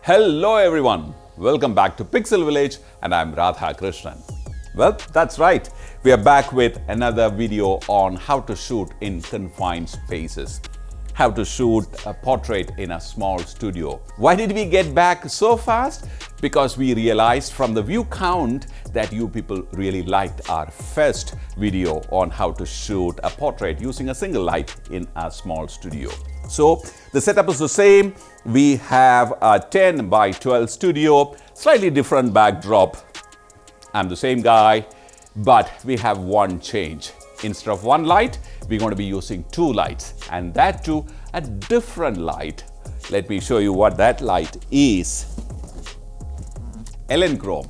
Hello everyone, welcome back to Pixel Village and I'm Radha Krishnan. Well, that's right, we are back with another video on how to shoot in confined spaces. How to shoot a portrait in a small studio. Why did we get back so fast? Because we realized from the view count that you people really liked our first video on how to shoot a portrait using a single light in a small studio. So the setup is the same. We have a 10 by 12 studio, slightly different backdrop. I'm the same guy, but we have one change. Instead of one light, we're going to be using two lights, and that too a different light. Let me show you what that light is. Elinchrom.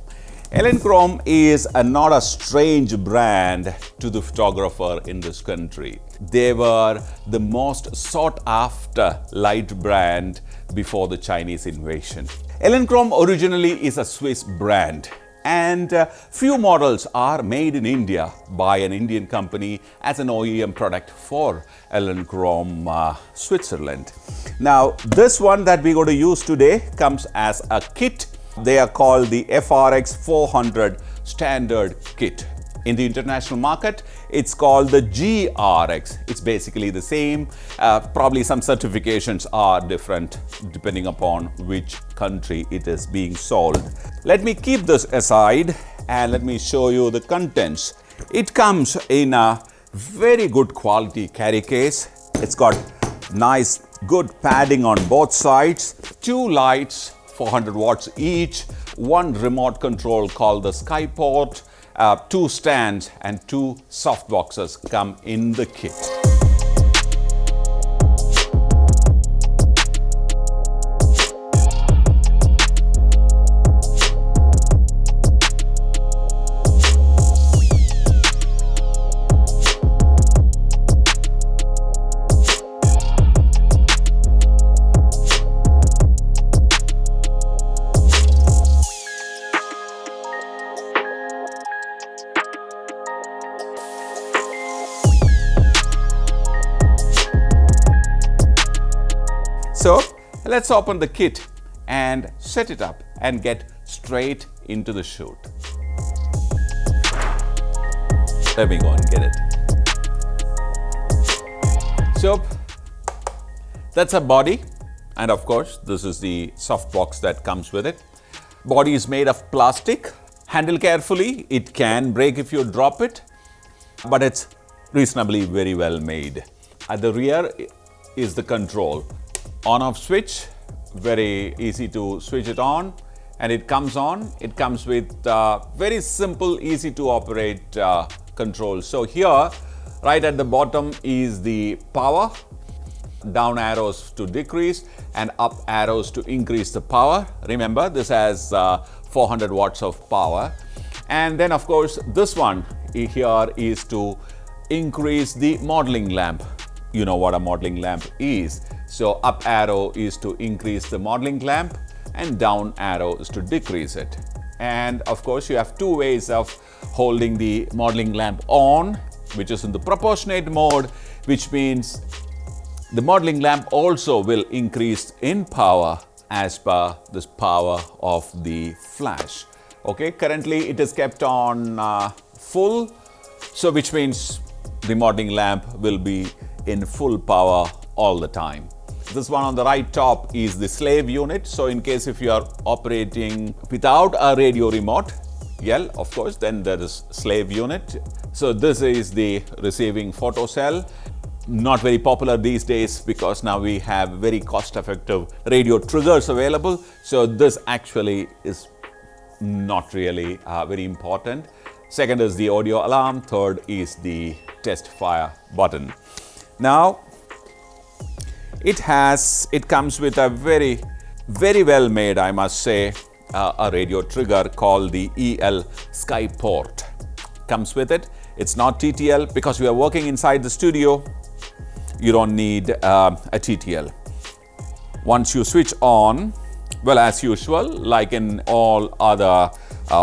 Elinchrom is not a strange brand to the photographer in this country. They were the most sought after light brand before the Chinese invasion. Elinchrom originally is a Swiss brand, and few models are made in India by an Indian company as an OEM product for Elinchrom Switzerland. Now this one that we're going to use today comes as a kit. They are called the FRX400 standard kit. In the international market, it's called the GRX. It's basically the same. Probably some certifications are different depending upon which country it is being sold. Let me keep this aside and let me show you the contents. It comes in a very good quality carry case. It's got nice, good padding on both sides. Two lights, 400 watts each, one remote control called the Skyport, two stands and two soft boxes come in the kit. So let's open the kit and set it up and get straight into the shoot. Let me go and get it. So that's a body, and of course this is the soft box that comes with it. Body is made of plastic. Handle carefully, it can break if you drop it, but it's reasonably very well made. At the rear is the control. On-off switch, very easy to switch it on, and it comes on. It comes with very simple, easy to operate controls. So here, right at the bottom is the power, down arrows to decrease and up arrows to increase the power. Remember, this has 400 watts of power. And then of course, this one here is to increase the modeling lamp. You know what a modeling lamp is. So up arrow is to increase the modeling lamp and down arrow is to decrease it. And of course you have two ways of holding the modeling lamp on, which is in the proportionate mode, which means the modeling lamp also will increase in power as per this power of the flash. Okay, currently it is kept on full, so which means the modeling lamp will be in full power all the time. This one on the right top is the slave unit. So in case if you are operating without a radio remote, of course, then there is slave unit. So this is the receiving photo cell. Not very popular these days because now we have very cost-effective radio triggers available. So this actually is not really very important. Second is the audio alarm. Third is the test fire button. Now, it comes with a very well made, I must say, a radio trigger called the EL Skyport. Comes with it. It's not TTL because we are working inside the studio. You don't need a TTL. Once you switch on, well, as usual, like in all other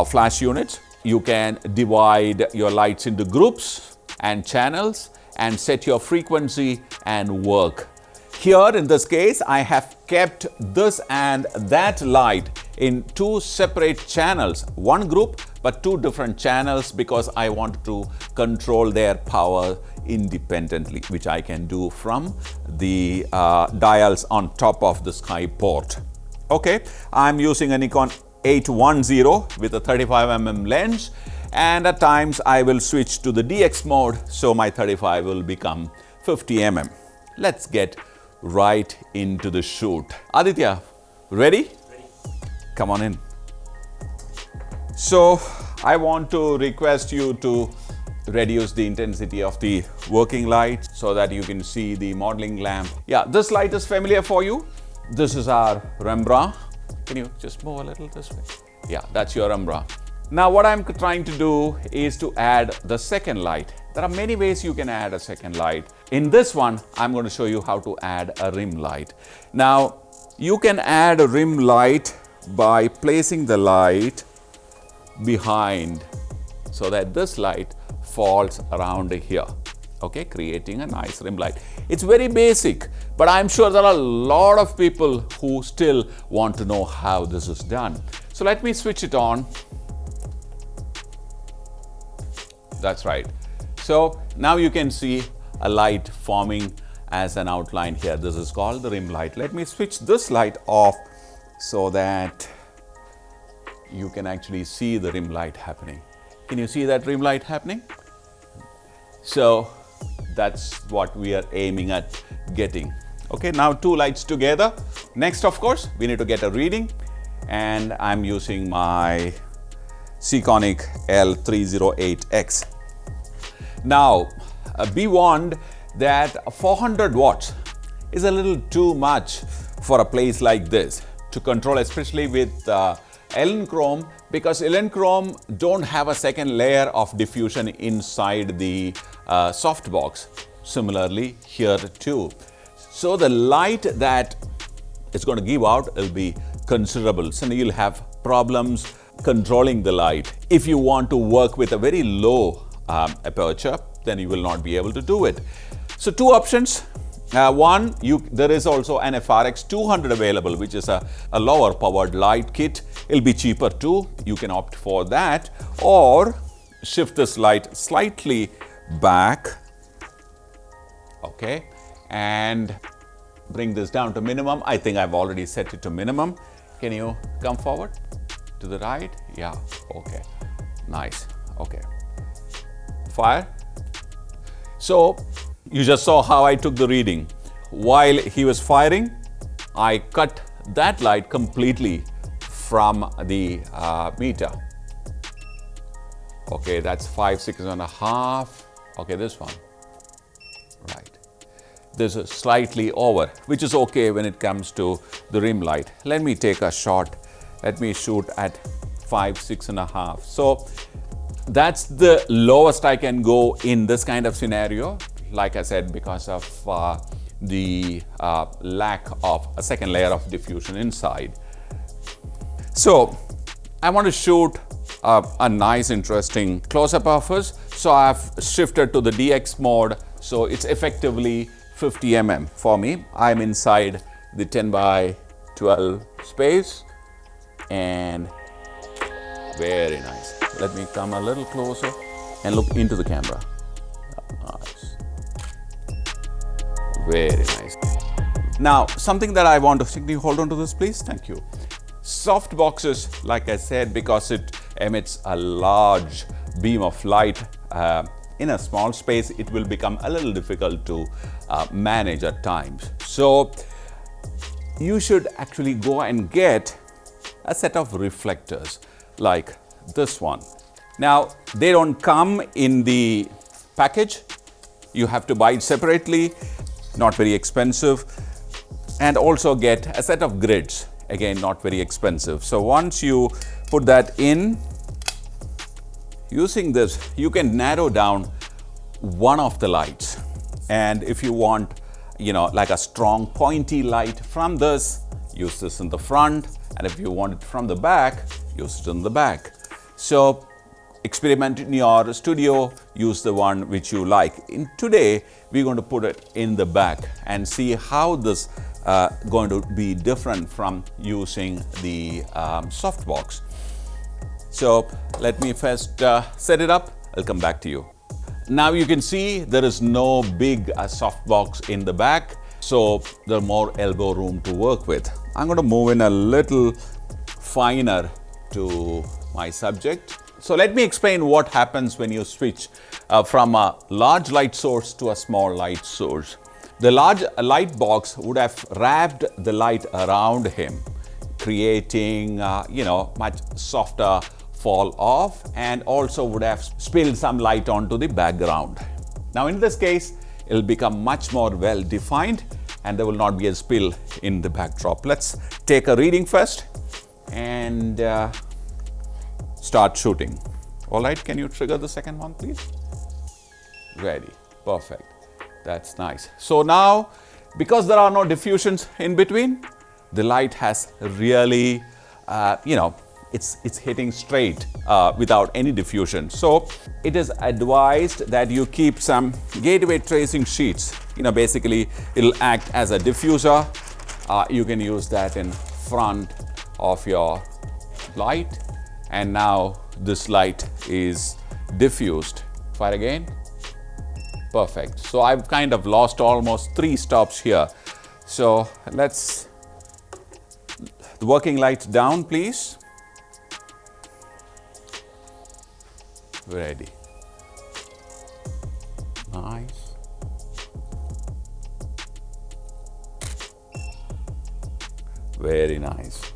flash units, you can divide your lights into groups and channels and set your frequency and work. Here in this case, I have kept this and that light in two separate channels, one group but two different channels, because I wanted to control their power independently, which I can do from the dials on top of the Skyport. Okay, I'm using a Nikon 810 with a 35mm lens, and at times I will switch to the DX mode, so my 35 will become 50mm. Let's get right into the shoot. Aditya, ready? Ready. Come on in. So I want to request you to reduce the intensity of the working light so that you can see the modeling lamp. Yeah, this light is familiar for you. This is our Rembrandt. Can you just move a little this way? Yeah, that's your Rembrandt. Now what I'm trying to do is to add the second light. There are many ways you can add a second light. In this one, I'm going to show you how to add a rim light. Now, you can add a rim light by placing the light behind so that this light falls around here, okay, creating a nice rim light. It's very basic, but I'm sure there are a lot of people who still want to know how this is done. So let me switch it on. That's right. So now you can see a light forming as an outline here. This is called the rim light. Let me switch this light off so that you can actually see the rim light happening. Can you see that rim light happening? So that's what we are aiming at getting. Okay, now two lights together. Next, of course, we need to get a reading, and I'm using my Sekonic L-308X. Now, be warned that 400 watts is a little too much for a place like this to control, especially with Elinchrom, because Elinchrom don't have a second layer of diffusion inside the softbox. Similarly, here too. So the light that it's going to give out will be considerable. So you'll have problems controlling the light. If you want to work with a very low aperture, then you will not be able to do it. So two options. One, there is also an FRX400 available, which is a lower powered light kit. It'll be cheaper too. You can opt for that, or shift this light slightly back, okay, and bring this down to minimum. I think I've already set it to minimum. Can you come forward to the right? Yeah, okay, nice, okay. Fire. So you just saw how I took the reading. While he was firing, I cut that light completely from the meter. Okay, that's 5, 6.5. Okay, this one. Right. This is slightly over, which is okay when it comes to the rim light. Let me take a shot. Let me shoot at 5, 6.5. So that's the lowest I can go in this kind of scenario. Like I said, because of the lack of a second layer of diffusion inside. So I want to shoot a nice, interesting close-up of us. So I've shifted to the DX mode. So it's effectively 50mm for me. I'm inside the 10x12 space, and very nice. Let me come a little closer and look into the camera. Nice. Very nice. Now, something that I want to, can you hold on to this, please? Thank you. Soft boxes, like I said, because it emits a large beam of light in a small space, it will become a little difficult to manage at times. So you should actually go and get a set of reflectors like this one. Now, they don't come in the package. You have to buy it separately, not very expensive, and also get a set of grids, again, not very expensive. So once you put that in, using this, you can narrow down one of the lights. And if you want, like a strong pointy light from this, use this in the front. And if you want it from the back, use it in the back. So experiment in your studio, use the one which you like. Today, we're going to put it in the back and see how this going to be different from using the softbox. So let me first set it up. I'll come back to you. Now you can see there is no big softbox in the back, so there's more elbow room to work with. I'm going to move in a little finer to my subject. So let me explain what happens when you switch from a large light source to a small light source. The large light box would have wrapped the light around him, creating much softer fall off, and also would have spilled some light onto the background. Now in this case, it'll become much more well defined and there will not be a spill in the backdrop. Let's take a reading first and start shooting. All right, can you trigger the second one, please? Ready, perfect. That's nice. So now, because there are no diffusions in between, the light has really, it's hitting straight without any diffusion. So it is advised that you keep some gateway tracing sheets. Basically it'll act as a diffuser. You can use that in front of your light. And now this light is diffused. Fire again. Perfect. So I've kind of lost almost 3 stops here. So let's, the working light down, please. Ready. Nice. Very nice.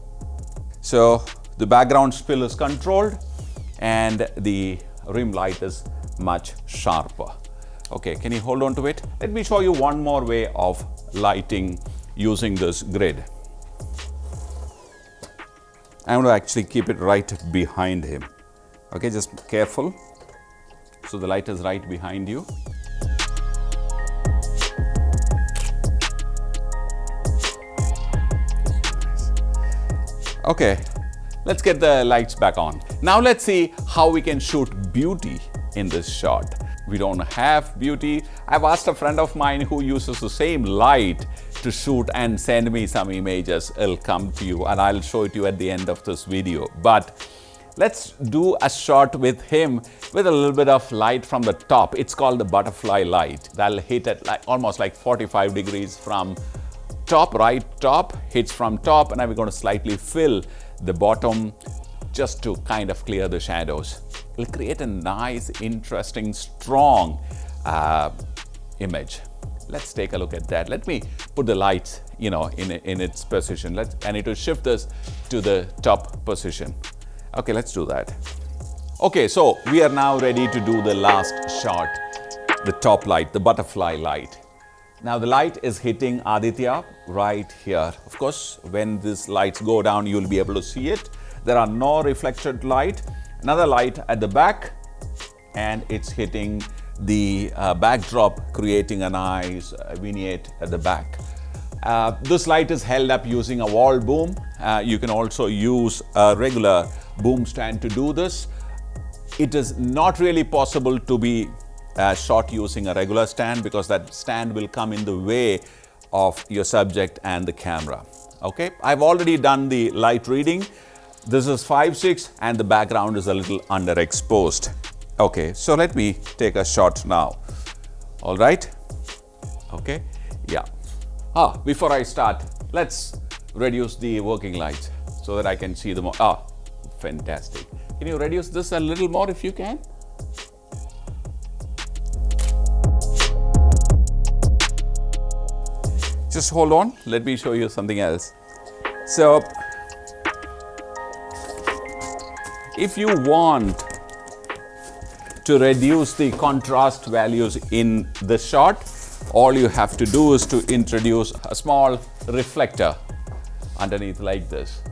So the background spill is controlled and the rim light is much sharper. Okay, can you hold on to it? Let me show you one more way of lighting using this grid. I'm going to actually keep it right behind him. Okay, just careful. So the light is right behind you. Okay, let's get the lights back on. Now let's see how we can shoot beauty in this shot. We don't have beauty. I've asked a friend of mine who uses the same light to shoot and send me some images. It'll come to you and I'll show it to you at the end of this video. But let's do a shot with him with a little bit of light from the top. It's called the butterfly light. That'll hit at almost like 45 degrees from top, right top, hits from top, and then we're going to slightly fill the bottom just to kind of clear the shadows. It'll create a nice, interesting, strong image. Let's take a look at that. Let me put the light, in its position. I need to shift this to the top position. Okay, let's do that. Okay, so we are now ready to do the last shot, the top light, the butterfly light. Now the light is hitting Aditya right here. Of course, when these lights go down, you'll be able to see it. There are no reflected light. Another light at the back, and it's hitting the backdrop, creating a nice vignette at the back. This light is held up using a wall boom. You can also use a regular boom stand to do this. It is not really possible to be shot using a regular stand because that stand will come in the way of your subject and the camera. Okay, I've already done the light reading. This is 5:6 and the background is a little underexposed. Okay, so let me take a shot now. All right. Okay, yeah. Before I start, let's reduce the working lights so that I can see them more. Fantastic. Can you reduce this a little more if you can? Just hold on, let me show you something else. So, if you want to reduce the contrast values in the shot, all you have to do is to introduce a small reflector underneath like this,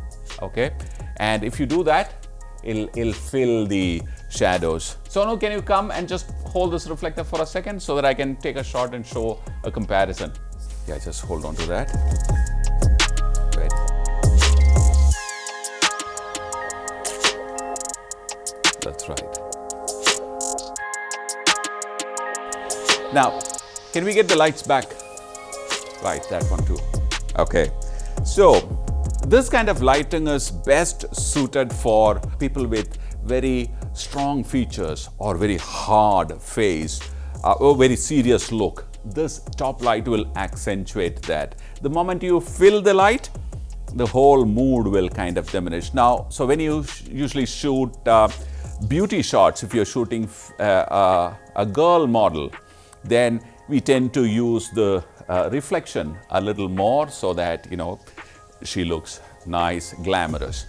okay? And if you do that, it'll fill the shadows. Sonu, can you come and just hold this reflector for a second so that I can take a shot and show a comparison? Yeah, just hold on to that. Right. That's right. Now, can we get the lights back? Right, that one too. Okay, so this kind of lighting is best suited for people with very strong features or very hard face or very serious look. This top light will accentuate that. The moment you fill the light, the whole mood will kind of diminish. Now, so when you usually shoot beauty shots, if you're shooting a girl model, then we tend to use the reflection a little more so that, you know, she looks nice, glamorous.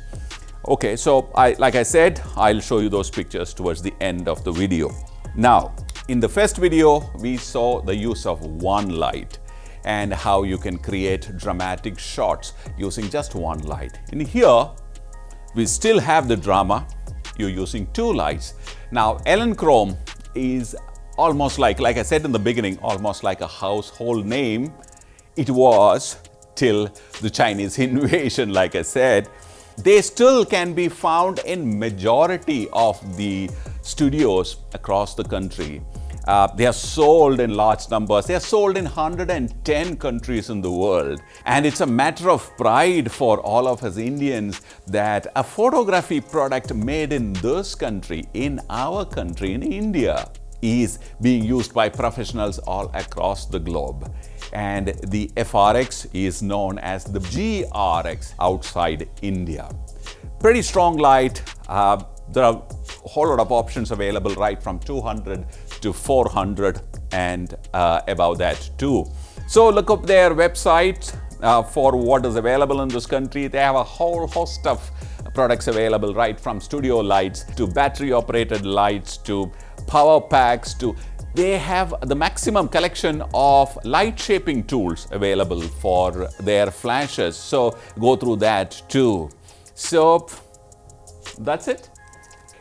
Okay, so like I said, I'll show you those pictures towards the end of the video. Now, in the first video, we saw the use of one light and how you can create dramatic shots using just one light. In here, we still have the drama. You're using two lights. Now, Elinchrom is almost like I said in the beginning, almost like a household name. It was till the Chinese invasion, like I said. They still can be found in majority of the studios across the country. They are sold in large numbers. They are sold in 110 countries in the world. And it's a matter of pride for all of us Indians that a photography product made in this country, in our country, in India, is being used by professionals all across the globe. And the FRX is known as the GRX outside India. Pretty strong light. There are a whole lot of options available, right from 200 to 400 and above that too. So look up their website for what is available in this country. They have a whole host of products available, right from studio lights to battery operated lights to power packs to they have the maximum collection of light shaping tools available for their flashes. So go through that too. So that's it.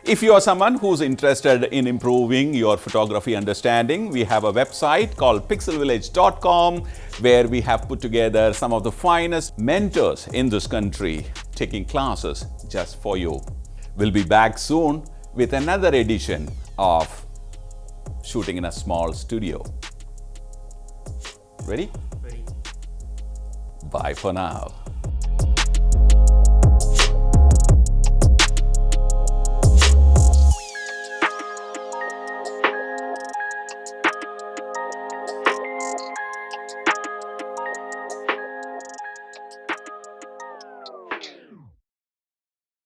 If you are someone who's interested in improving your photography understanding, we have a website called pixelvillage.com where we have put together some of the finest mentors in this country taking classes just for you. We'll be back soon with another edition of Shooting in a Small Studio. Ready? Ready. Bye for now.